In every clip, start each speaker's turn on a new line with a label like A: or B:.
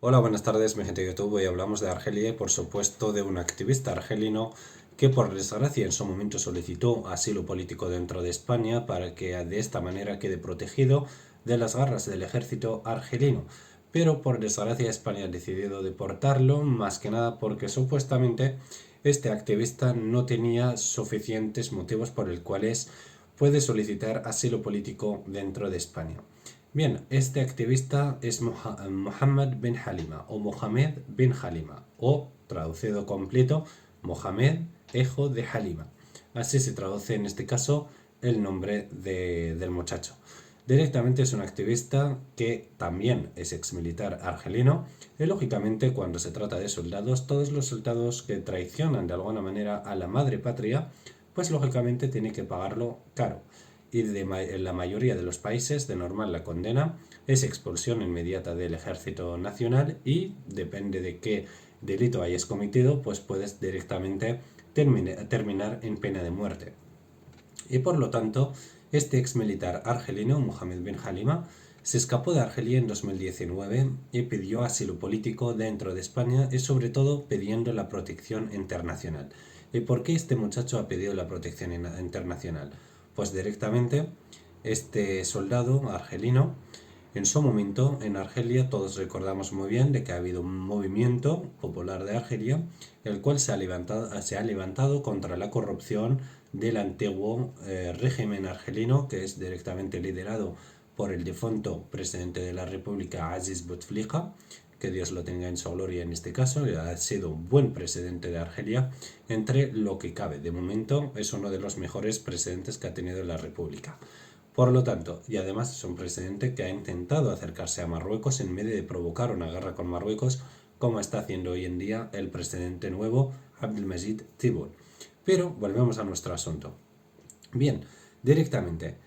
A: Hola, buenas tardes, mi gente de YouTube. Hoy hablamos de Argelia y, por supuesto, de un activista argelino que, por desgracia, en su momento solicitó asilo político dentro de España para que de esta manera quede protegido de las garras del ejército argelino. Pero, por desgracia, España ha decidido deportarlo, más que nada porque supuestamente este activista no tenía suficientes motivos por el cuales puede solicitar asilo político dentro de España. Bien, este activista es Mohammed bin Halima o Mohamed bin Halima o, traducido completo, Mohamed hijo de Halima. Así se traduce en este caso el nombre del muchacho. Directamente es un activista que también es exmilitar argelino y lógicamente cuando se trata de soldados, todos los soldados que traicionan de alguna manera a la madre patria, pues lógicamente tiene que pagarlo caro y en la mayoría de los países de normal la condena es expulsión inmediata del ejército nacional y depende de qué delito hayas cometido, pues puedes directamente terminar en pena de muerte. Y por lo tanto, este ex militar argelino, Mohamed bin Halima, se escapó de Argelia en 2019 y pidió asilo político dentro de España y sobre todo pidiendo la protección internacional. ¿Y por qué este muchacho ha pedido la protección internacional? Pues directamente este soldado argelino, en su momento en Argelia todos recordamos muy bien de que ha habido un movimiento popular de Argelia el cual se ha levantado contra la corrupción del antiguo régimen argelino que es directamente liderado por el difunto presidente de la República Aziz Bouteflika, que Dios lo tenga en su gloria en este caso, ha sido un buen presidente de Argelia entre lo que cabe. De momento es uno de los mejores presidentes que ha tenido la República. Por lo tanto, y además es un presidente que ha intentado acercarse a Marruecos en medio de provocar una guerra con Marruecos, como está haciendo hoy en día el presidente nuevo, Abdelmajid Tebboune. Pero volvemos a nuestro asunto. Bien, directamente,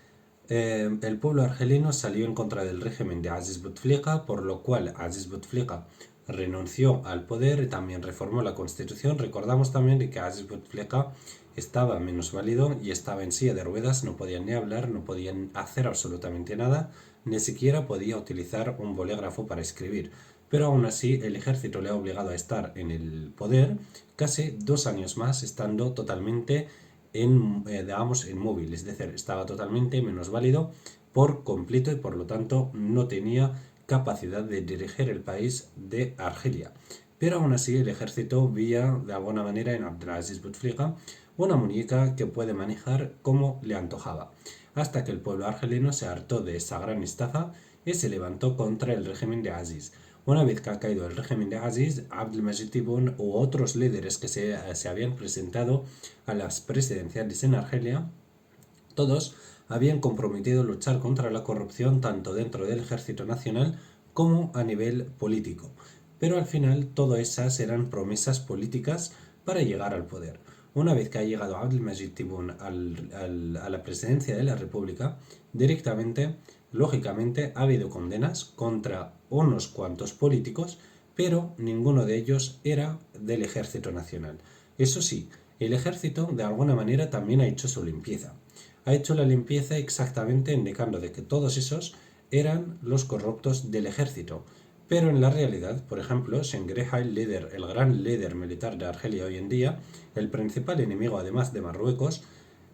A: el pueblo argelino salió en contra del régimen de Aziz Bouteflika, por lo cual Aziz Bouteflika renunció al poder y también reformó la constitución. Recordamos también de que Aziz Bouteflika estaba minusválido y estaba en silla de ruedas, no podían ni hablar, no podían hacer absolutamente nada, ni siquiera podía utilizar un bolígrafo para escribir. Pero aún así el ejército le ha obligado a estar en el poder casi 2 años más, estando totalmente digamos, inmóvil, es decir, estaba totalmente minusválido por completo y por lo tanto no tenía capacidad de dirigir el país de Argelia. Pero aún así el ejército veía de alguna manera en Abdelaziz Bouteflika una muñeca que puede manejar como le antojaba, hasta que el pueblo argelino se hartó de esa gran estafa y se levantó contra el régimen de Aziz. Una vez que ha caído el régimen de Aziz, Abdelmajid Tebboune u otros líderes que se habían presentado a las presidenciales en Argelia, todos habían comprometido luchar contra la corrupción tanto dentro del ejército nacional como a nivel político. Pero al final todas esas eran promesas políticas para llegar al poder. Una vez que ha llegado Abdelmajid Tebboune a la presidencia de la República, directamente, lógicamente, ha habido condenas contra unos cuantos políticos, pero ninguno de ellos era del Ejército Nacional. Eso sí, el ejército de alguna manera también ha hecho su limpieza. Ha hecho la limpieza exactamente indicando de que todos esos eran los corruptos del ejército. Pero en la realidad, por ejemplo, Shengereja, el gran líder militar de Argelia hoy en día, el principal enemigo además de Marruecos,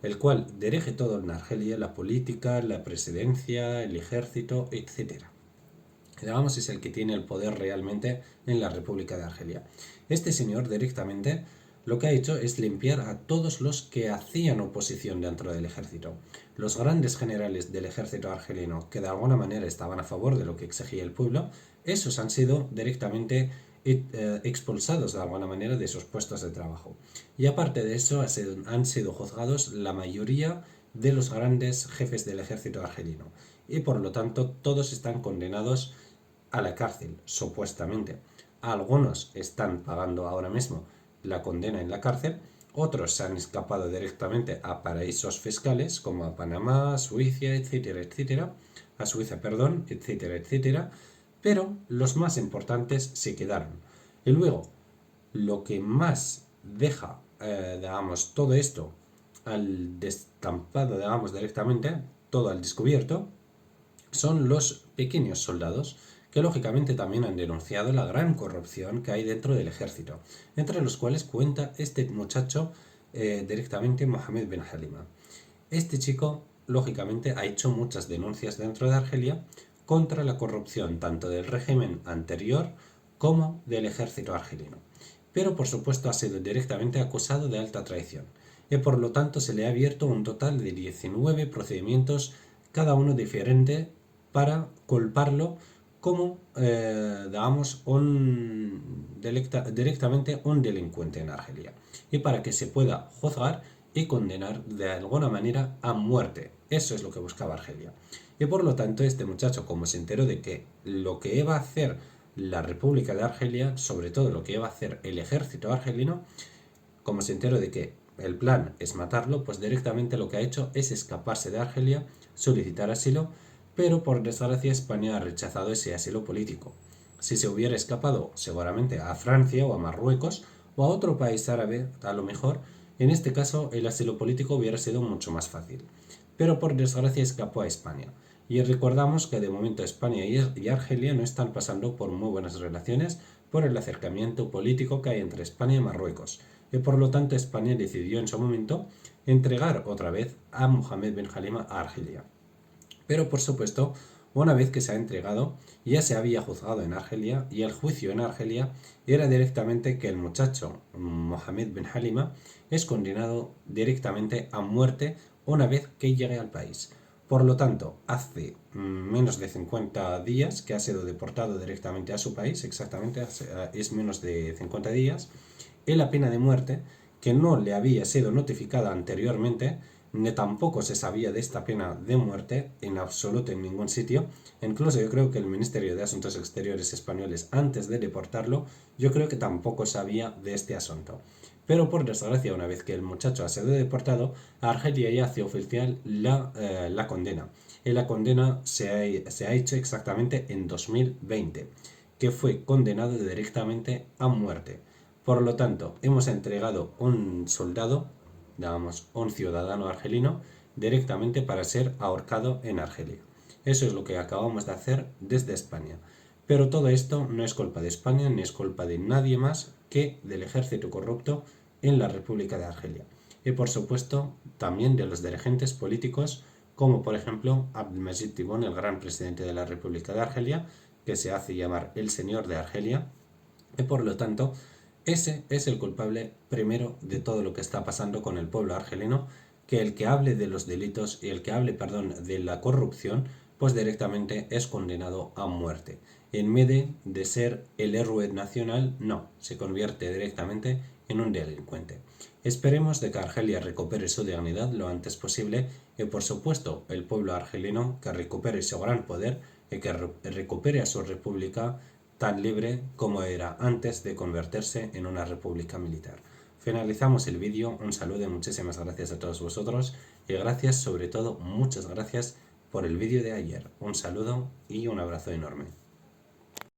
A: el cual dirige todo en Argelia, la política, la presidencia, el ejército, etcétera. Digamos, es el que tiene el poder realmente en la República de Argelia. Este señor directamente lo que ha hecho es limpiar a todos los que hacían oposición dentro del ejército. Los grandes generales del ejército argelino, que de alguna manera estaban a favor de lo que exigía el pueblo, esos han sido directamente expulsados de alguna manera de sus puestos de trabajo. Y aparte de eso, han sido juzgados la mayoría de los grandes jefes del ejército argelino. Y por lo tanto, todos están condenados a la cárcel, supuestamente. Algunos están pagando ahora mismo la condena en la cárcel, otros se han escapado directamente a paraísos fiscales como a Panamá, Suiza, etcétera, etcétera, a Suiza, perdón, etcétera, etcétera, pero los más importantes se quedaron. Y luego, lo que más deja, digamos, todo esto al destampado, digamos, directamente, todo al descubierto, son los pequeños soldados que lógicamente también han denunciado la gran corrupción que hay dentro del ejército, entre los cuales cuenta este muchacho directamente Mohamed Ben Halima. Este chico, lógicamente, ha hecho muchas denuncias dentro de Argelia contra la corrupción tanto del régimen anterior como del ejército argelino. Pero por supuesto ha sido directamente acusado de alta traición y por lo tanto se le ha abierto un total de 19 procedimientos, cada uno diferente, para culparlo como, digamos, directamente un delincuente en Argelia y para que se pueda juzgar y condenar de alguna manera a muerte. Eso es lo que buscaba Argelia. Y por lo tanto este muchacho, como se enteró de que lo que iba a hacer la República de Argelia, sobre todo lo que iba a hacer el ejército argelino, como se enteró de que el plan es matarlo, pues directamente lo que ha hecho es escaparse de Argelia, solicitar asilo, pero por desgracia España ha rechazado ese asilo político. Si se hubiera escapado seguramente a Francia o a Marruecos o a otro país árabe, a lo mejor, en este caso el asilo político hubiera sido mucho más fácil. Pero por desgracia escapó a España. Y recordamos que de momento España y Argelia no están pasando por muy buenas relaciones por el acercamiento político que hay entre España y Marruecos. Y por lo tanto España decidió en su momento entregar otra vez a Mohamed Ben Halima a Argelia. Pero por supuesto, una vez que se ha entregado, ya se había juzgado en Argelia y el juicio en Argelia era directamente que el muchacho Mohamed Ben Halima es condenado directamente a muerte una vez que llegue al país. Por lo tanto, hace menos de 50 días que ha sido deportado directamente a su país, exactamente es menos de 50 días, y la pena de muerte, que no le había sido notificada anteriormente, ni tampoco se sabía de esta pena de muerte en absoluto en ningún sitio. Incluso yo creo que el Ministerio de Asuntos Exteriores españoles, antes de deportarlo, yo creo que tampoco sabía de este asunto. Pero por desgracia, una vez que el muchacho ha sido deportado, Argelia ya hace oficial la condena. Y la condena se ha hecho exactamente en 2020, que fue condenado directamente a muerte. Por lo tanto, hemos entregado un soldado, digamos, un ciudadano argelino, directamente para ser ahorcado en Argelia. Eso es lo que acabamos de hacer desde España. Pero todo esto no es culpa de España ni es culpa de nadie más que del ejército corrupto en la República de Argelia. Y por supuesto también de los dirigentes políticos como por ejemplo Abdelmajid Tebboune, el gran presidente de la República de Argelia, que se hace llamar el señor de Argelia, y por lo tanto ese es el culpable primero de todo lo que está pasando con el pueblo argelino, que el que hable de los delitos y el que hable, perdón, de la corrupción, pues directamente es condenado a muerte. En vez de ser el héroe nacional, no, se convierte directamente en un delincuente. Esperemos de que Argelia recupere su dignidad lo antes posible y por supuesto el pueblo argelino que recupere su gran poder y que recupere a su república tan libre como era antes de convertirse en una república militar. Finalizamos el vídeo, un saludo y muchísimas gracias a todos vosotros y gracias, sobre todo, muchas gracias por el vídeo de ayer. Un saludo y un abrazo enorme.